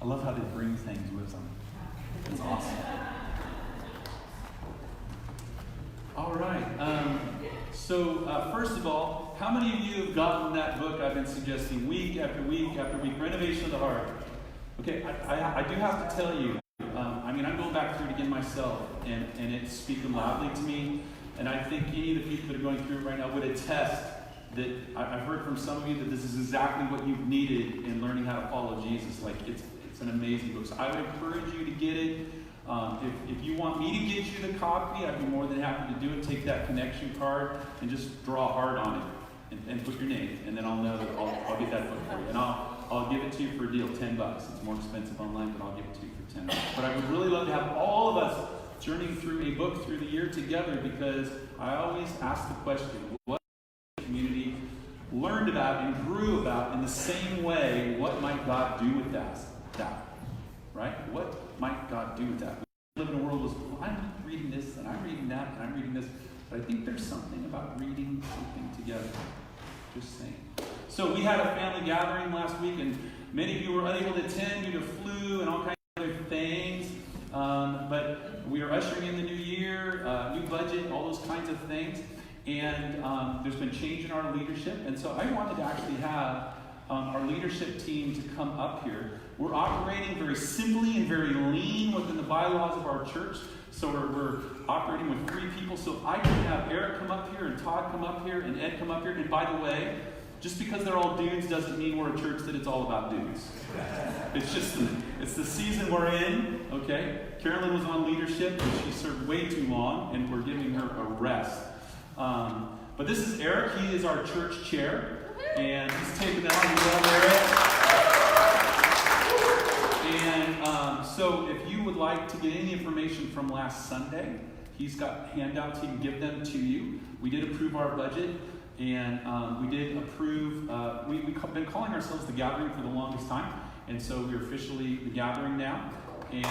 I love how they bring things with them. It's awesome. All right. So first of all, how many of you have gotten that book I've been suggesting week after week after week, Renovation of the Heart? Okay, I do have to tell you, I'm going back through it again myself, and it's speaking loudly to me, and I think any of the people that are going through it right now would attest that I've heard from some of you that this is exactly what you've needed in learning how to follow Jesus. Like, it's an amazing book. So I would encourage you to get it. If you want me to get you the copy, I'd be more than happy to do it. Take that connection card and just draw a heart on it and put your name, and then I'll know that I'll get that book for you. And I'll give it to you for a deal, $10. It's more expensive online, but I'll give it to you for $10. But I would really love to have all of us journeying through a book through the year together, because I always ask the question, what community learned about and grew about in the same way, what might God do with that? Right? What might God do with that? We live in a world where I'm reading this, and I'm reading that, and I'm reading this, but I think there's something about reading something together. Just saying. So we had a family gathering last week, and many of you were unable to attend due to flu and all kinds of other things. But we are ushering in the new year, new budget, all those kinds of things. And there's been change in our leadership. And so I wanted to actually have our leadership team to come up here. We're operating very simply and very lean within the bylaws of our church. So we're operating with 3 people. So I can have Eric come up here, and Todd come up here, and Ed come up here. And by the way, just because they're all dudes doesn't mean we're a church that it's all about dudes. It's the season we're in, okay? Carolyn was on leadership, and she served way too long, and we're giving her a rest. But this is Eric. He is our church chair, and he's taking that on. Well, Eric. And so if you would like to get any information from last Sunday, he's got handouts. He can give them to you. We did approve our budget, and we did approve, we've been calling ourselves The Gathering for the longest time, and so we're officially The Gathering now. And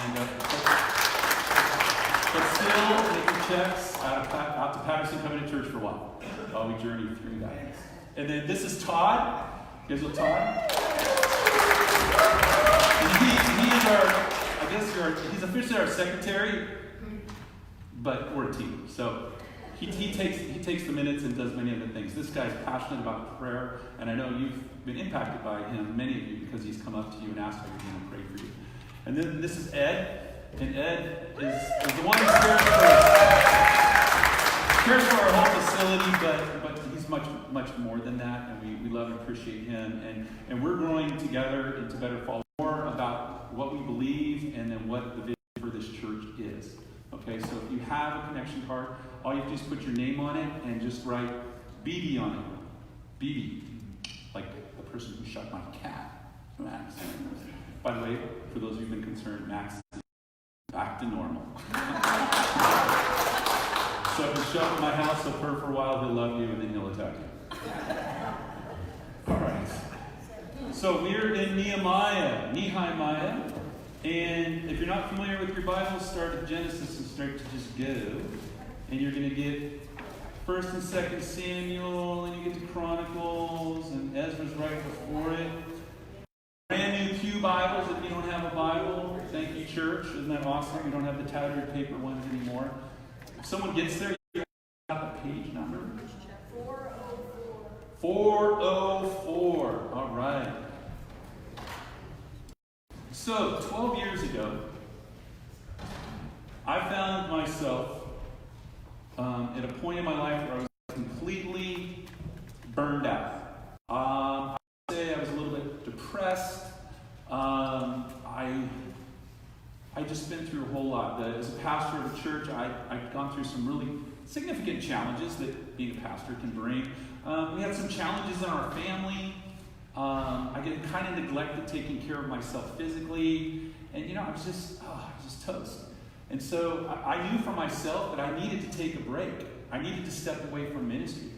but still making checks out to Patterson Covenant Church for a while we journey through that. And then this is Todd. You guys know Todd? And he's officially our secretary, but we're a team. So he takes the minutes and does many other things. This guy's passionate about prayer, and I know you've been impacted by him, many of you, because he's come up to you and asked how you're going to pray for you. And then this is Ed. And Ed is the one who cares for our whole facility, but he's much more than that, and we love and appreciate him. And we're growing together into better follow more about what we believe and then what the vision for this church is. Okay, so if you have a connection card, all you have to do is put your name on it and just write BB on it. BB, like the person who shot my cat, Max. By the way, for those who've been concerned, Max is back to normal. So if you show up at my house, he'll purr for a while, he'll love you, and then he'll attack you. All right. So we're in Nehemiah. And if you're not familiar with your Bible, start at Genesis and start to just go. And you're going to get 1st and 2nd Samuel, and you get to Chronicles, and Ezra's right before it. Brand new Pew Bibles if you don't have a Bible. Thank you, church. Isn't that awesome? You don't have the tattered paper ones anymore. If someone gets there, you have the page number. 404. 404. All right. So, 12 years ago, I found myself at a point in my life where I was completely burned out. I would say I was a little bit depressed. I just been through a whole lot. As a pastor of a church, I've gone through some really significant challenges that being a pastor can bring. We had some challenges in our family. I get kind of neglected taking care of myself physically, and I was just toast. And so I knew for myself that I needed to take a break. I needed to step away from ministry.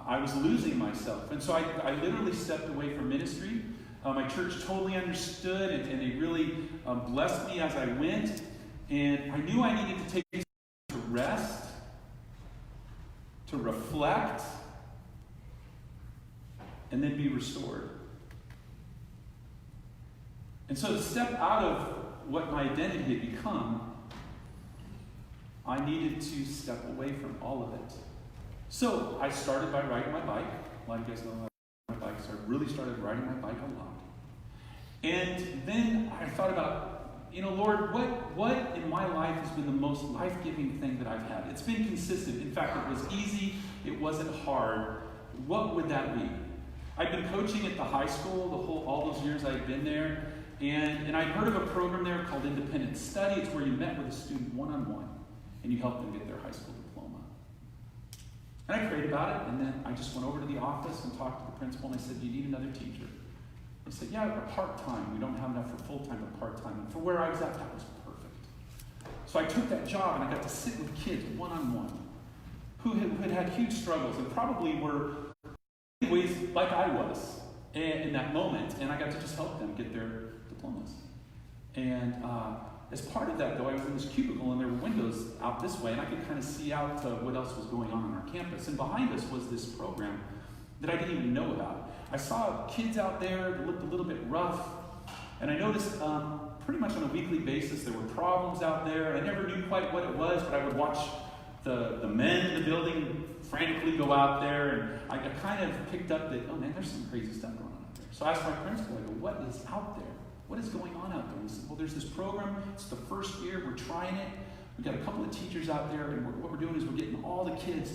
I was losing myself, and so I literally stepped away from ministry. My church totally understood, and they really blessed me as I went. And I knew I needed to take to rest, to reflect, and then be restored. And so to step out of what my identity had become, I needed to step away from all of it. So I started by riding my bike. A lot of you guys know I ride my bike, so I really started riding my bike a lot. And then I thought about, Lord, what in my life has been the most life-giving thing that I've had? It's been consistent. In fact, it was easy. It wasn't hard. What would that be? I'd been coaching at the high school all those years I'd been there, and I'd heard of a program there called Independent Study. It's where you met with a student one-on-one, and you helped them get their high school diploma. And I prayed about it, and then I just went over to the office and talked to the principal, and I said, "Do you need another teacher?" They said, "Yeah, but part-time. We don't have enough for full-time, but part-time." And for where I was at, that was perfect. So I took that job, and I got to sit with kids one-on-one who had huge struggles and probably were in ways like I was in that moment, and I got to just help them get their diplomas. And as part of that, though, I was in this cubicle, and there were windows out this way, and I could kind of see out to what else was going on our campus. And behind us was this program that I didn't even know about. I saw kids out there that looked a little bit rough, and I noticed pretty much on a weekly basis there were problems out there. I never knew quite what it was, but I would watch the men in the building frantically go out there, and I kind of picked up that, oh man, there's some crazy stuff going on out there. So I asked my principal, I go, "What is out there? What is going on out there?" And he said, "Well, there's this program. It's the first year. We're trying it. We've got a couple of teachers out there, and what we're doing is we're getting all the kids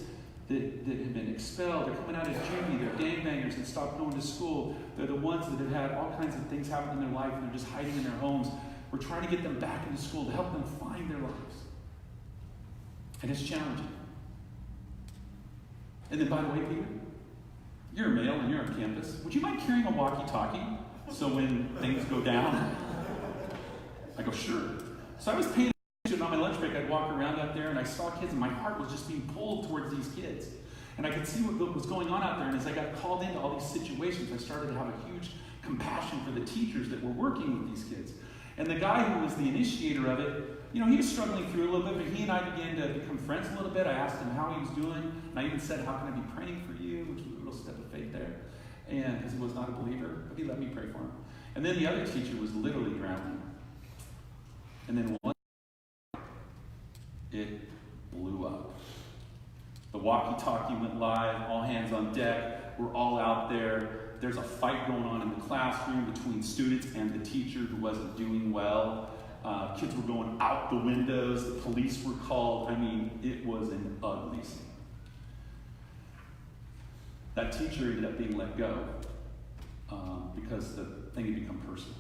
that have been expelled. They're coming out of juvie. They're gangbangers that stopped going to school. They're the ones that have had all kinds of things happen in their life, and they're just hiding in their homes. We're trying to get them back into school to help them find their lives." And it's challenging. And then, by the way, Peter, you're a male and you're on campus. Would you mind carrying a walkie-talkie so when things go down? I go, "Sure." So I was paying attention on my lunch break. I'd walk around out there, and I saw kids, and my heart was just being pulled towards these kids. And I could see what was going on out there. And as I got called into all these situations, I started to have a huge compassion for the teachers that were working with these kids. And the guy who was the initiator of it, he was struggling through a little bit, but he and I began to become friends a little bit. I asked him how he was doing, and I even said, "How can I be praying for you?" Which was a little step of faith there, and because he was not a believer, but he let me pray for him. And then the other teacher was literally drowning. And then one it blew up. The walkie-talkie went live, all hands on deck, we're all out there. There's a fight going on in the classroom between students and the teacher who wasn't doing well. Kids were going out the windows, the police were called. I mean, it was an ugly scene. That teacher ended up being let go because the thing had become personal.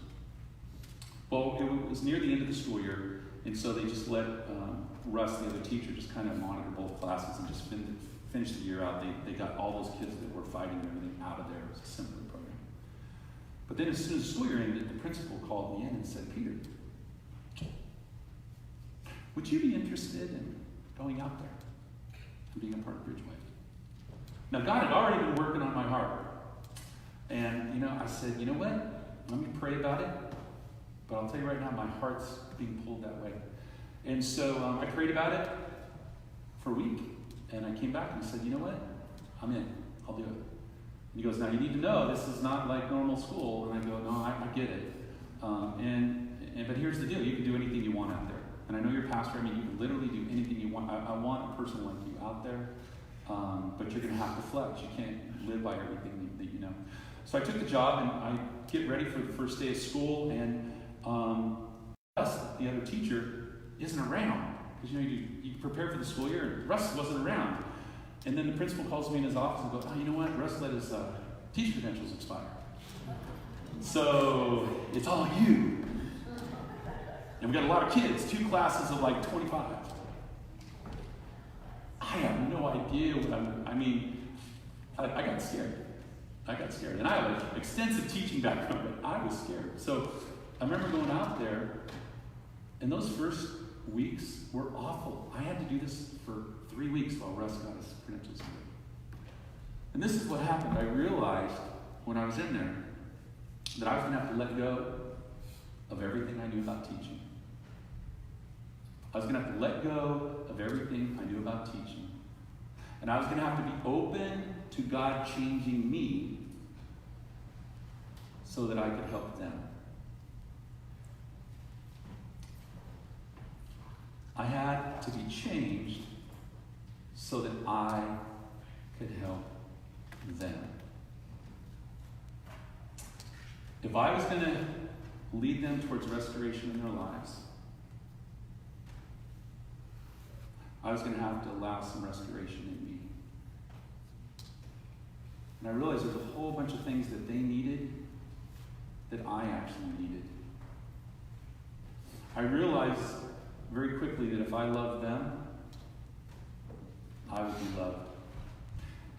Well, it was near the end of the school year, and so they just let Russ, the other teacher, just kind of monitor both classes and just finish the year out. They got all those kids that were fighting and everything out of there. It was a simpler program. But then as soon as the school year ended, the principal called me in and said, "Peter, would you be interested in going out there and being a part of Bridgeway?" Now, God had already been working on my heart. And, I said, "You know what? Let me pray about it. But I'll tell you right now, my heart's being pulled that way." And so I prayed about it for a week. And I came back and said, "You know what? I'm in. I'll do it." And he goes, "Now, you need to know this is not like normal school." And I go, "No, I get it. But here's the deal. You can do anything you want out there. And I know you're a pastor. I mean, you can literally do anything you want. I want a person like you out there. But you're going to have to flex. You can't live by everything that you know." So I took the job, and I get ready for the first day of school. And Russ, the other teacher, isn't around. Because, you prepare for the school year, and Russ wasn't around. And then the principal calls me in his office and goes, "Oh, you know what? Russ let his teacher credentials expire. So it's all you." And we got a lot of kids, 2 classes of like 25. I have no idea what I got scared. And I have an extensive teaching background, but I was scared. So I remember going out there, and those first weeks were awful. I had to do this for 3 weeks while Russ got his credentials. And this is what happened. I realized when I was in there that I was going to have to let go of everything I knew about teaching. I was going to have to let go of everything I knew about teaching. And I was going to have to be open to God changing me so that I could help them. I had to be changed so that I could help them. If I was going to lead them towards restoration in their lives, I was going to have to allow some restoration in me. And I realized there's a whole bunch of things that they needed that I actually needed. I realized very quickly that if I loved them, I would be loved.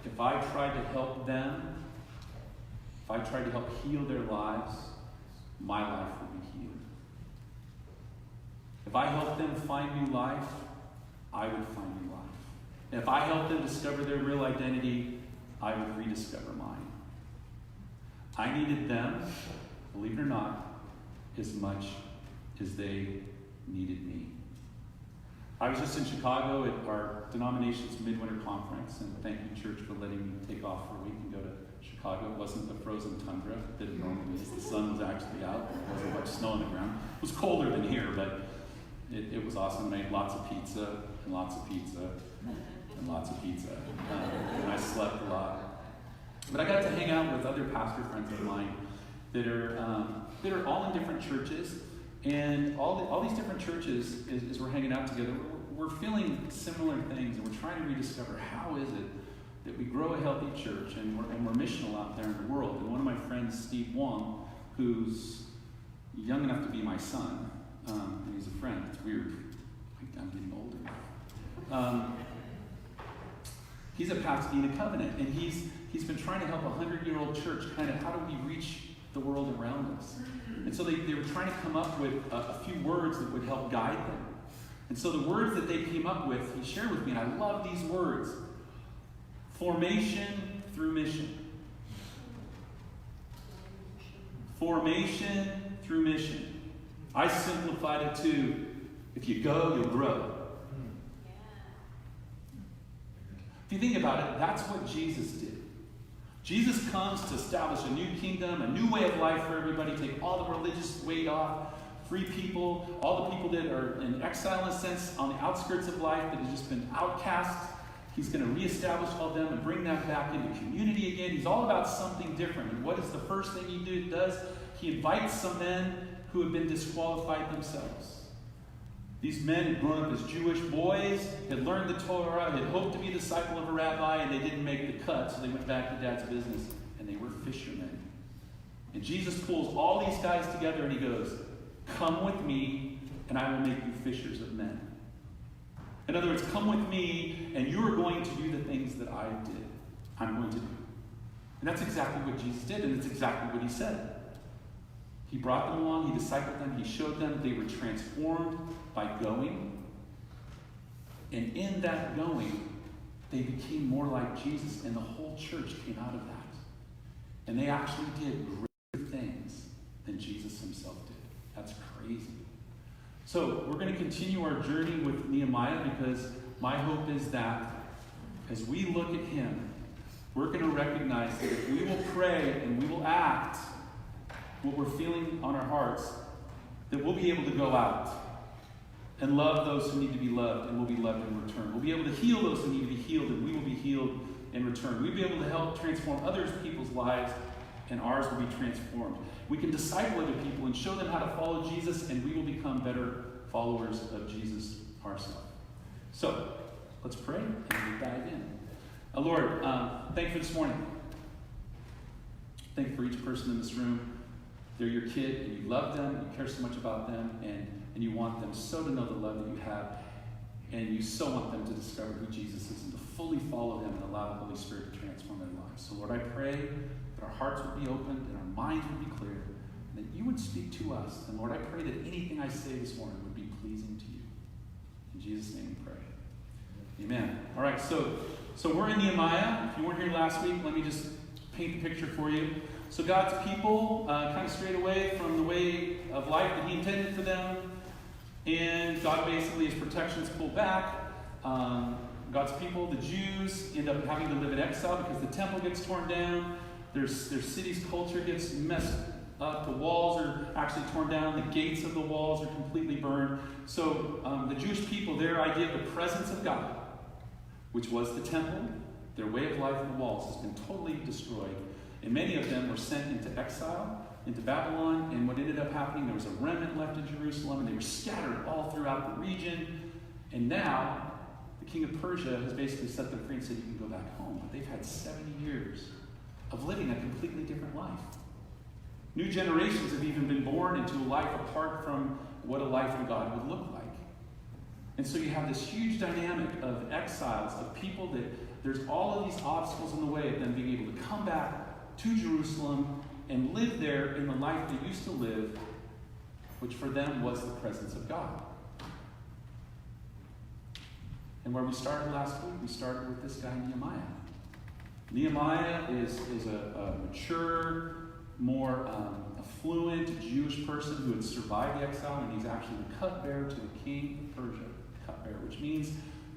If I tried to help them, if I tried to help heal their lives, my life would be healed. If I helped them find new life, I would find new life. And if I helped them discover their real identity, I would rediscover mine. I needed them, believe it or not, as much as they needed me. I was just in Chicago at our denomination's midwinter conference, and thank you, church, for letting me take off for a week and go to Chicago. It wasn't the frozen tundra that it normally is. The sun was actually out. There wasn't much snow on the ground. It was colder than here, but it was awesome. I ate lots of pizza, and lots of pizza, and lots of pizza. And I slept a lot. But I got to hang out with other pastor friends of mine that are all in different churches. And all these different churches, as we're hanging out together, we're feeling similar things, and we're trying to rediscover how is it that we grow a healthy church, and we're missional out there in the world. And one of my friends, Steve Wong, who's young enough to be my son, and he's a friend. It's weird. I'm getting older. He's a Pasadena Covenant, and he's been trying to help a 100-year-old church kind of how do we reach the world around us. And so they were trying to come up with a few words that would help guide them. And so the words that they came up with, he shared with me, and I love these words. Formation through mission. Formation through mission. I simplified it to, if you go, you'll grow. If you think about it, that's what Jesus did. Jesus comes to establish a new kingdom, a new way of life for everybody, take all the religious weight off, free people, all the people that are in exile in a sense, on the outskirts of life, that have just been outcast. He's going to reestablish all of them and bring them back into community again. He's all about something different. And what is the first thing he does? He invites some men who have been disqualified themselves. These men had grown up as Jewish boys, had learned the Torah, had hoped to be a disciple of a rabbi, and they didn't make the cut, so they went back to dad's business, and they were fishermen. And Jesus pulls all these guys together, and he goes, come with me, and I will make you fishers of men. In other words, come with me, and you are going to do the things that I did. I'm going to do. And that's exactly what Jesus did, and it's exactly what he said. He brought them along, he discipled them, he showed them they were transformed by going. And in that going, they became more like Jesus, and the whole church came out of that. And they actually did greater things than Jesus himself did. That's crazy. So we're going to continue our journey with Nehemiah, because my hope is that as we look at him, we're going to recognize that if we will pray and we will act what we're feeling on our hearts, that we'll be able to go out and love those who need to be loved, and we'll be loved in return. We'll be able to heal those who need to be healed, and we will be healed in return. We'll be able to help transform other people's lives, and ours will be transformed. We can disciple other people and show them how to follow Jesus, and we will become better followers of Jesus ourselves. So, let's pray and we'll dive in. Lord, thank you for this morning. Thank you for each person in this room. They're your kid, and you love them, you care so much about them, and you want them so to know the love that you have, and you so want them to discover who Jesus is and to fully follow him and allow the Holy Spirit to transform their lives. So Lord, I pray that our hearts would be opened and our minds would be clear, and that you would speak to us. And Lord, I pray that anything I say this morning would be pleasing to you. In Jesus' name we pray. Amen. All right, so we're in Nehemiah. If you weren't here last week, let me just paint the picture for you. So God's people kind of strayed away from the way of life that he intended for them. And God basically, his protections pulled back. God's people, the Jews, end up having to live in exile because the temple gets torn down. Their city's culture gets messed up. The walls are actually torn down. The gates of the walls are completely burned. So the Jewish people, their idea of the presence of God, which was the temple, their way of life in the walls, has been totally destroyed. And many of them were sent into exile, into Babylon. And what ended up happening, there was a remnant left in Jerusalem, and they were scattered all throughout the region. And now, the king of Persia has basically set them free and said, you can go back home. But they've had 70 years of living a completely different life. New generations have even been born into a life apart from what a life in God would look like. And so you have this huge dynamic of exiles, of people that there's all of these obstacles in the way of them being able to come back to Jerusalem and live there in the life they used to live, which for them was the presence of God. And where we started last week, we started with this guy, Nehemiah. Nehemiah is a mature, more affluent Jewish person who had survived the exile, and he's actually the cupbearer to the king of Persia. Cupbearer, which means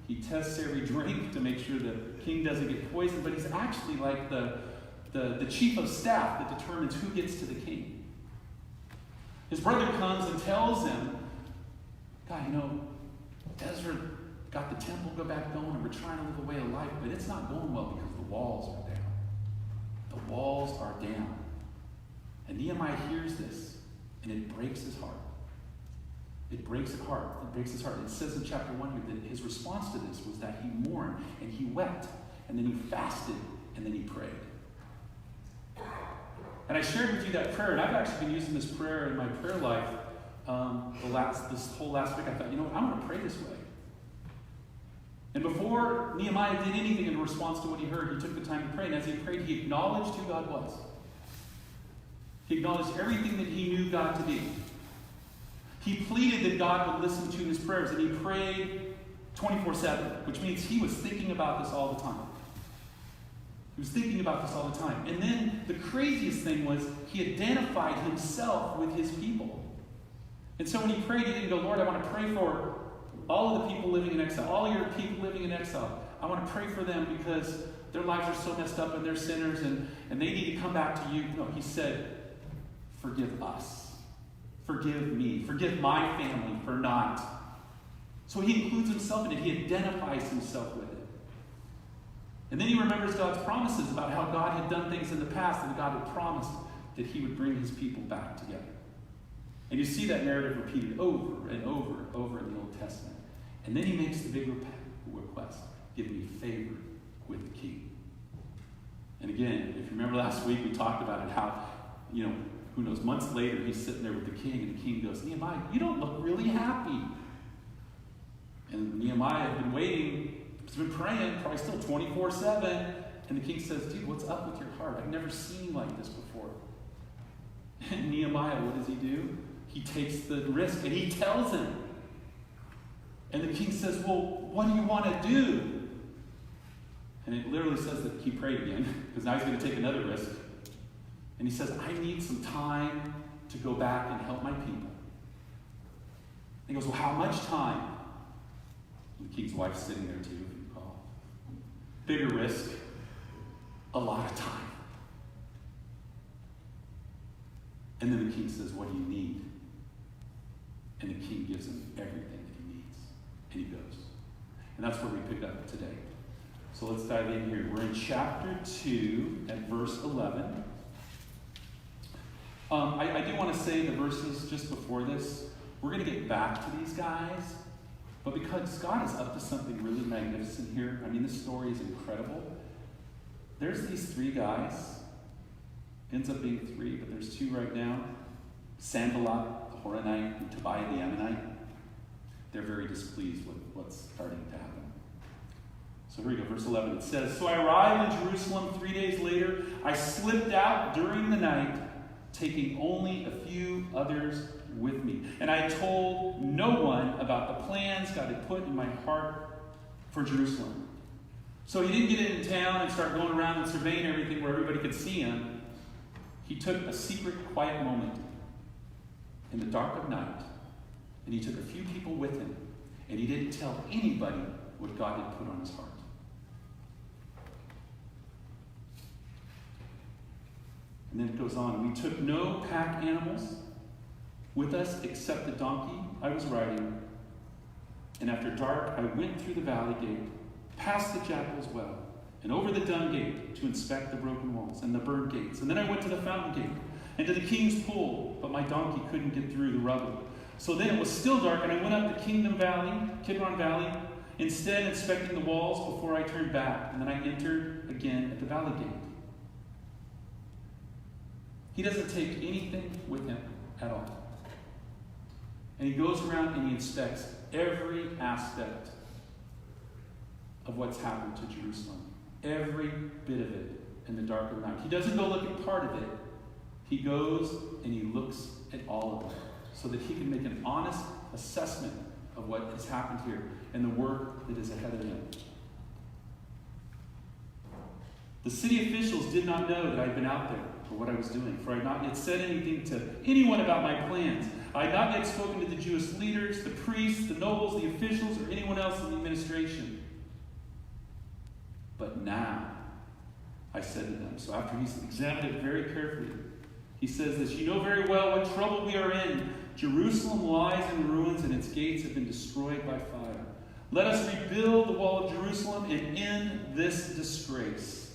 he tests every drink to make sure the king doesn't get poisoned, but he's actually like the chief of staff that determines who gets to the king. His brother comes and tells him, God, Ezra got the temple go back going, and we're trying to live a way of life, but it's not going well because the walls are down. The walls are down. And Nehemiah hears this, and it breaks his heart. It breaks his heart. It breaks his heart. It says in chapter 1 here that his response to this was that he mourned, and he wept, and then he fasted, and then he prayed. And I shared with you that prayer, and I've actually been using this prayer in my prayer life this whole last week. I thought, I'm going to pray this way. And before Nehemiah did anything in response to what he heard, he took the time to pray. And as he prayed, he acknowledged who God was. He acknowledged everything that he knew God to be. He pleaded that God would listen to his prayers. And he prayed 24/7, which means he was thinking about this all the time. He was thinking about this all the time. And then the craziest thing was he identified himself with his people. And so when he prayed, he didn't go, Lord, I want to pray for all of the people living in exile, all your people living in exile. I want to pray for them because their lives are so messed up and they're sinners and they need to come back to you. No, he said, forgive us. Forgive me. Forgive my family for not. So he includes himself in it. He identifies himself with it. And then he remembers God's promises about how God had done things in the past and God had promised that he would bring his people back together. And you see that narrative repeated over and over and over in the Old Testament. And then he makes the big request, give me favor with the king. And again, if you remember last week, we talked about it, how, who knows, months later, he's sitting there with the king, and the king goes, Nehemiah, you don't look really happy. And Nehemiah had been waiting, he's been praying, probably still 24/7. And the king says, dude, what's up with your heart? I've never seen you like this before. And Nehemiah, what does he do? He takes the risk, and he tells him. And the king says, well, what do you want to do? And it literally says that he prayed again, because now he's going to take another risk. And he says, I need some time to go back and help my people. And he goes, well, how much time? And the king's wife's sitting there too, if you recall. Bigger risk, a lot of time. And then the king says, what do you need? And the king gives him everything that he needs. And he goes. And that's where we pick up today. So let's dive in here. We're in chapter 2 at verse 11. I do want to say the verses just before this, we're going to get back to these guys. But because God is up to something really magnificent here, this story is incredible. There's these 3 guys. Ends up being 3, but there's 2 right now. Sanballat, the Horonite, and Tobiah, the Ammonite. They're very displeased with what's starting to happen. So here we go, verse 11. It says, so I arrived in Jerusalem 3 days later. I slipped out during the night, taking only a few others with me. And I told no one about the plans God had put in my heart for Jerusalem. So he didn't get into town and start going around and surveying everything where everybody could see him. He took a secret, quiet moment in the dark of night, and he took a few people with him, and he didn't tell anybody what God had put on his heart. And then it goes on. We took no pack animals with us except the donkey I was riding. And after dark, I went through the valley gate, past the jackal's well, and over the dung gate to inspect the broken walls and the burned gates. And then I went to the fountain gate and to the king's pool, but my donkey couldn't get through the rubble. So then it was still dark, and I went up the Kidron Valley, instead inspecting the walls before I turned back. And then I entered again at the valley gate. He doesn't take anything with him at all. And he goes around and he inspects every aspect of what's happened to Jerusalem. Every bit of it in the dark of the night. He doesn't go look at part of it. He goes and he looks at all of it so that he can make an honest assessment of what has happened here and the work that is ahead of him. The city officials did not know that I had been out there for what I was doing, for I had not yet said anything to anyone about my plans. I had not yet spoken to the Jewish leaders, the priests, the nobles, the officials, or anyone else in the administration. But now, I said to them, so after he's examined it very carefully, he says this, you know very well what trouble we are in. Jerusalem lies in ruins and its gates have been destroyed by fire. Let us rebuild the wall of Jerusalem and end this disgrace.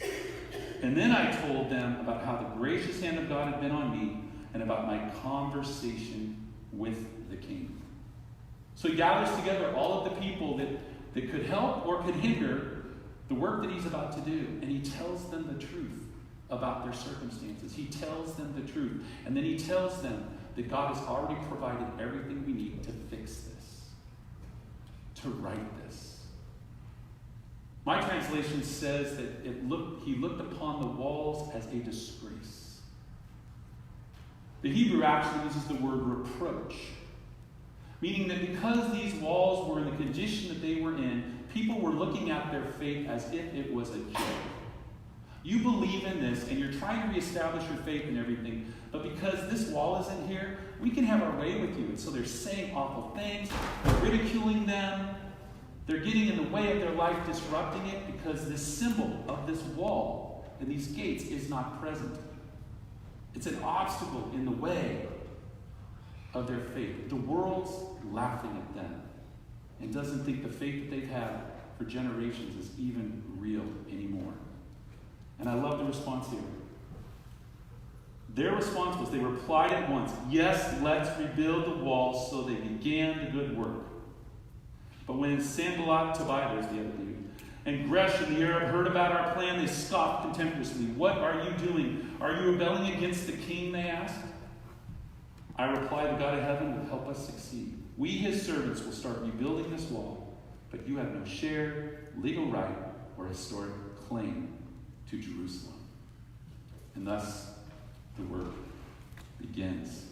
And then I told them about how the gracious hand of God had been on me and about my conversation with the king. So he gathers together all of the people that could help or could hinder the work that he's about to do. And he tells them the truth about their circumstances. He tells them the truth. And then he tells them that God has already provided everything we need to fix this, to right this. My translation says that he looked upon the walls as a disgrace. The Hebrew actually uses the word reproach, meaning that because these walls were in the condition that they were in, people were looking at their faith as if it was a joke. You believe in this, and you're trying to reestablish your faith and everything, but because this wall isn't here, we can have our way with you. And so they're saying awful things, they're ridiculing them, they're getting in the way of their life, disrupting it, because this symbol of this wall and these gates is not present. It's an obstacle in the way of their faith. The world's laughing at them and doesn't think the faith that they've had for generations is even real anymore. And I love the response here. Their response was, they replied at once, yes, let's rebuild the walls. So they began the good work. But when Sanballat, Tobiah, there's the other dude, and Geshem the Arab heard about our plan, they scoffed contemptuously. What are you doing? Are you rebelling against the king, they asked. I replied, the God of heaven will help us succeed. We, his servants, will start rebuilding this wall, but you have no share, legal right, or historic claim to Jerusalem. And thus, the work begins.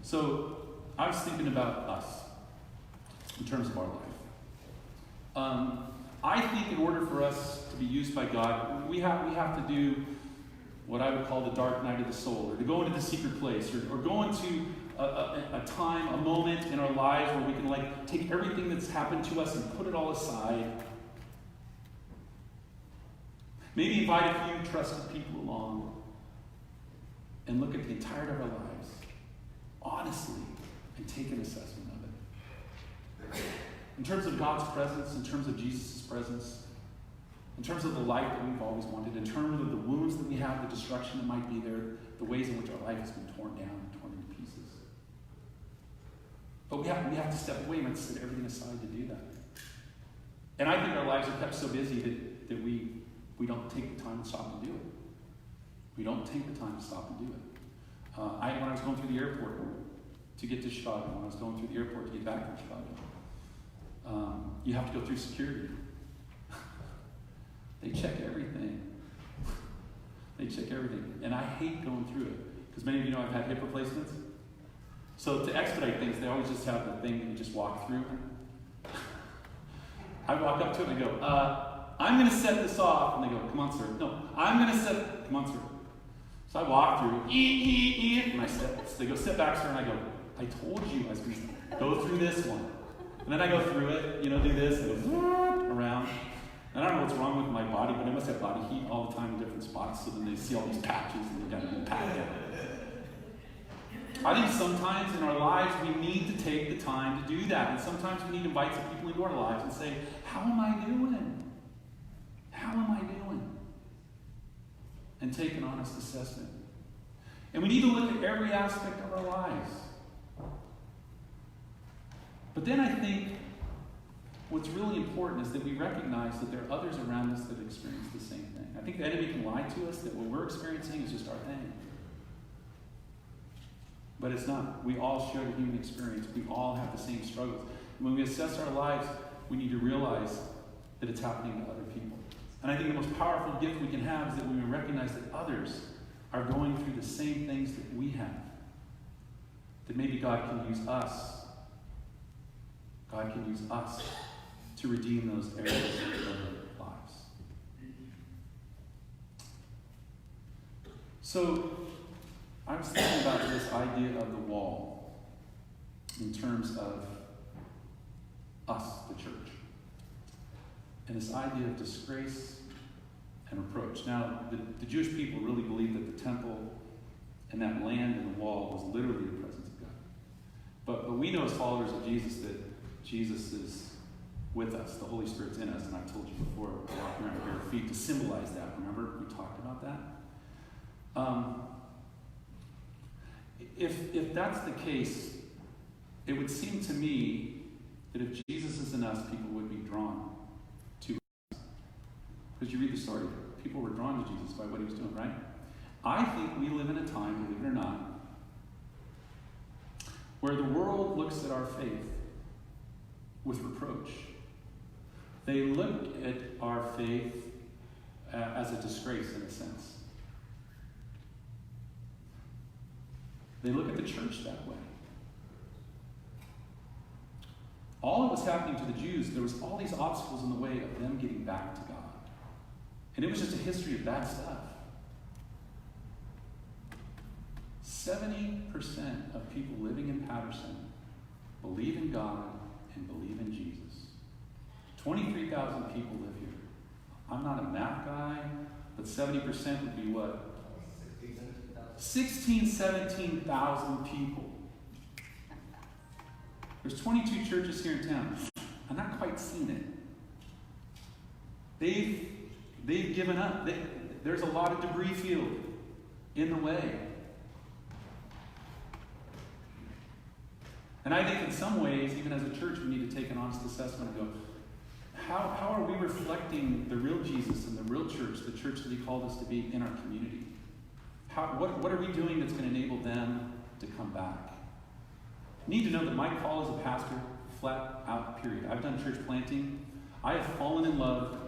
So, I was thinking about us in terms of our life. I think in order for us to be used by God, we have to do what I would call the dark night of the soul, or to go into the secret place, or go into a time, a moment in our lives where we can take everything that's happened to us and put it all aside. Maybe invite a few trusted people along and look at the entirety of our lives honestly and take an assessment of it. In terms of God's presence, in terms of Jesus' presence, in terms of the life that we've always wanted, in terms of the wounds that we have, the destruction that might be there, the ways in which our life has been torn down and torn into pieces. But we have to step away and set everything aside to do that. And I think our lives are kept so busy that we don't take the time to stop and do it. We don't take the time to stop and do it. When I was going through the airport to get to Chicago, when I was going through the airport to get back from Chicago, you have to go through security. They check everything. They check everything. And I hate going through it. Because many of you know I've had hip replacements. So to expedite things, they always just have the thing that you just walk through. I walk up to it and I go, I'm going to set this off. And they go, come on, sir. No, I'm going to set, come on, sir. So I walk through, and I step. So they go, sit back, sir. And I go, I told you I was going to go through this one. And then I go through it, do this, and go around. And I don't know what's wrong with my body, but I must have body heat all the time in different spots, so then they see all these patches and they got to be packed out. I think sometimes in our lives we need to take the time to do that. And sometimes we need to invite some people into our lives and say, how am I doing? How am I doing? And take an honest assessment. And we need to look at every aspect of our lives. But then I think what's really important is that we recognize that there are others around us that experience the same thing. I think the enemy can lie to us that what we're experiencing is just our thing. But it's not. We all share the human experience. We all have the same struggles. And when we assess our lives, we need to realize that it's happening to other people. And I think the most powerful gift we can have is that when we recognize that others are going through the same things that we have. That maybe God can use us. God can use us to redeem those areas of our lives. So, I was thinking about this idea of the wall in terms of us, the church. And this idea of disgrace and reproach. Now, the Jewish people really believed that the temple and that land and the wall was literally the presence of God. But we know as followers of Jesus that Jesus is with us. The Holy Spirit's in us. And I told you before, walking around bare feet to symbolize that. Remember, we talked about that? If that's the case, it would seem to me that if Jesus is in us, people would be drawn to us. Because you read the story, people were drawn to Jesus by what he was doing, right? I think we live in a time, believe it or not, where the world looks at our faith with reproach. They look at our faith as a disgrace in a sense. They look at the church that way. All that was happening to the Jews, there was all these obstacles in the way of them getting back to God. And it was just a history of bad stuff. 70% of people living in Patterson believe in God and believe in Jesus. 23,000 people live here. I'm not a math guy, but 70% would be what? 17,000 people. There's 22 churches here in town. I'm not quite seeing it. They've given up. There's a lot of debris field in the way. And I think in some ways, even as a church, we need to take an honest assessment and go, how are we reflecting the real Jesus and the real church, the church that he called us to be in our community? What are we doing that's going to enable them to come back? You need to know that my call as a pastor, flat out, period. I've done church planting. I have fallen in love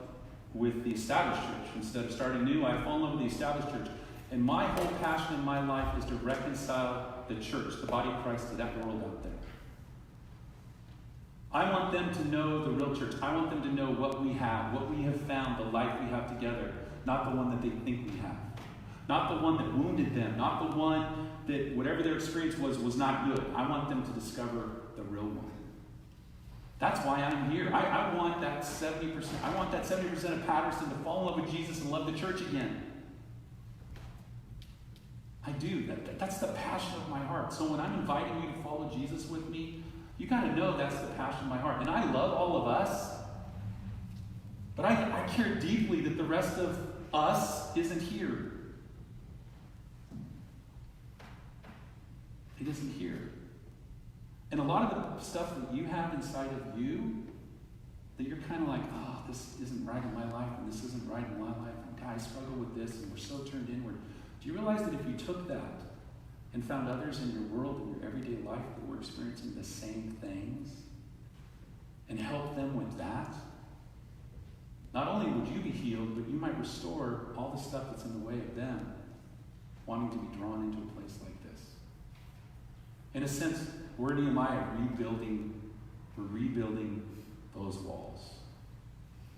with the established church. Instead of starting new, I have fallen in love with the established church. And my whole passion in my life is to reconcile the church, the body of Christ, to that world out there. I want them to know the real church. I want them to know what we have found, the life we have together, not the one that they think we have. Not the one that wounded them, not the one that whatever their experience was not good. I want them to discover the real one. That's why I'm here. I want that 70%. I want that 70% of Patterson to fall in love with Jesus and love the church again. I do. That's the passion of my heart. So when I'm inviting you to follow Jesus with me, you got to know that's the passion of my heart. And I love all of us. But I care deeply that the rest of us isn't here. It isn't here. And a lot of the stuff that you have inside of you, that you're kind of like, oh, this isn't right in my life, and this isn't right in my life, and I struggle with this, and we're so turned inward. Do you realize that if you took that and found others in your world, in your everyday life, that were experiencing the same things, and helped them with that, not only would you be healed, but you might restore all the stuff that's in the way of them wanting to be drawn into a place like this. In a sense, we're Nehemiah rebuilding those walls.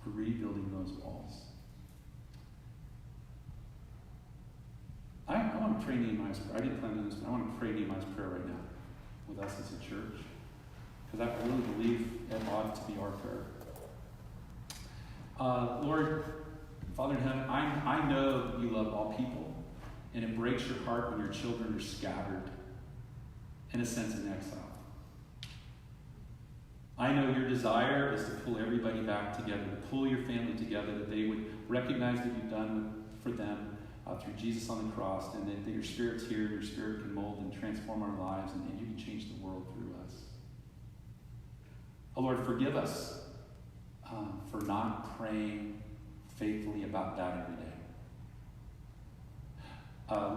We're rebuilding those walls. I want to pray Nehemiah's prayer. I didn't plan on this, but I want to pray Nehemiah's prayer right now with us as a church. Because I really believe it ought to be our prayer. Lord, Father in heaven, I know that you love all people, and it breaks your heart when your children are scattered, in a sense, in exile. I know your desire is to pull everybody back together, to pull your family together, that they would recognize that you've done for them through Jesus on the cross, and that your Spirit's here, and your Spirit can mold and transform our lives, and you can change the world through us. Oh, Lord, forgive us for not praying faithfully about that every day.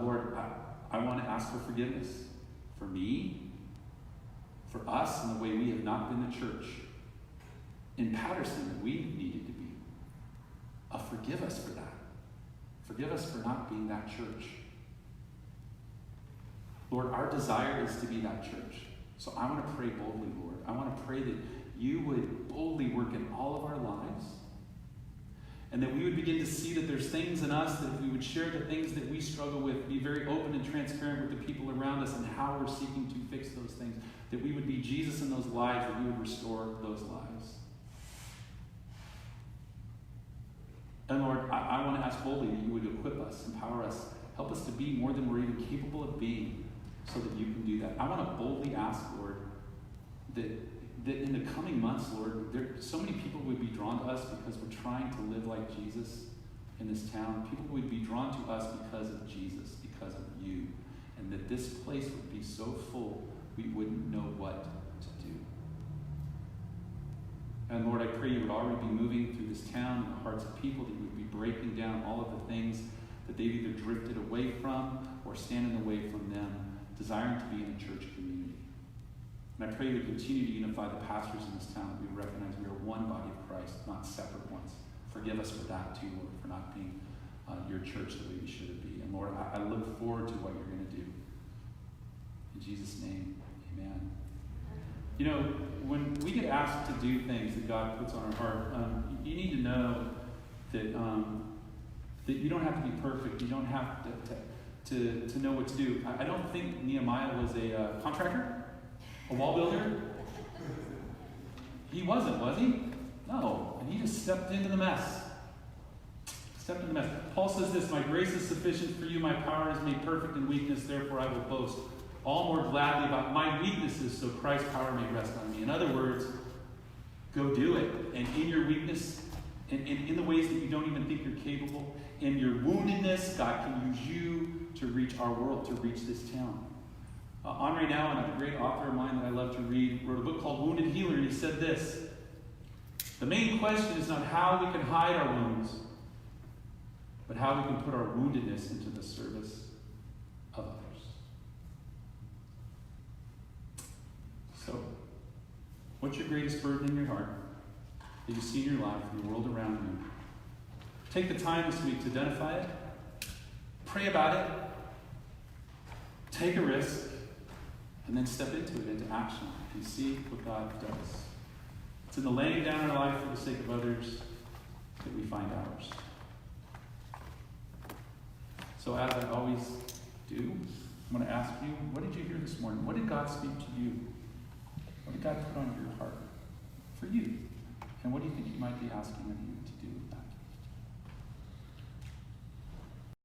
Lord, I want to ask for forgiveness for me, for us, and the way we have not been the church in Patterson that we needed to be. Forgive us for that. Forgive us for not being that church. Lord, our desire is to be that church. So I want to pray boldly, Lord. I want to pray that you would boldly work in all of our lives, and that we would begin to see that there's things in us that if we would share the things that we struggle with, be very open and transparent with the people around us and how we're seeking to fix those things, that we would be Jesus in those lives, that we would restore those lives. And Lord, I want to ask boldly that you would equip us, empower us, help us to be more than we're even capable of being, so that you can do that. I want to boldly ask, Lord, that in the coming months, Lord, so many people would be drawn to us because we're trying to live like Jesus in this town. People would be drawn to us because of Jesus, because of you. And that this place would be so full, we wouldn't know what to do. And Lord, I pray you would already be moving through this town in the hearts of people, that you would be breaking down all of the things that they've either drifted away from or standing away from them, desiring to be in a church community. And I pray you would continue to unify the pastors in this town, that we recognize we are one body of Christ, not separate ones. Forgive us for that too, Lord, for not being your church the way we should be. And Lord, I look forward to what you're going to do. In Jesus' name, amen. You know, when we get asked to do things that God puts on our heart, you need to know that that you don't have to be perfect. You don't have to know what to do. I don't think Nehemiah was a contractor, a wall builder. He wasn't, was he? No. And he just stepped into the mess. Stepped into the mess. Paul says this, my grace is sufficient for you. My power is made perfect in weakness. Therefore I will boast all more gladly about my weaknesses, so Christ's power may rest on me. In other words, go do it. And in your weakness, and in the ways that you don't even think you're capable, in your woundedness, God can use you to reach our world, to reach this town. Henri Nouwen, a great author of mine that I love to read, wrote a book called Wounded Healer, and he said this: the main question is not how we can hide our wounds, but how we can put our woundedness into the service of others. So, what's your greatest burden in your heart that you see in your life, in the world around you? Take the time this week to identify it, pray about it, take a risk, and then step into it, into action, and see what God does. It's in the laying down our life for the sake of others that we find ours. So as I always do, I'm going to ask you, what did you hear this morning? What did God speak to you? What did God put on your heart for you? And what do you think he might be asking of you to do with that?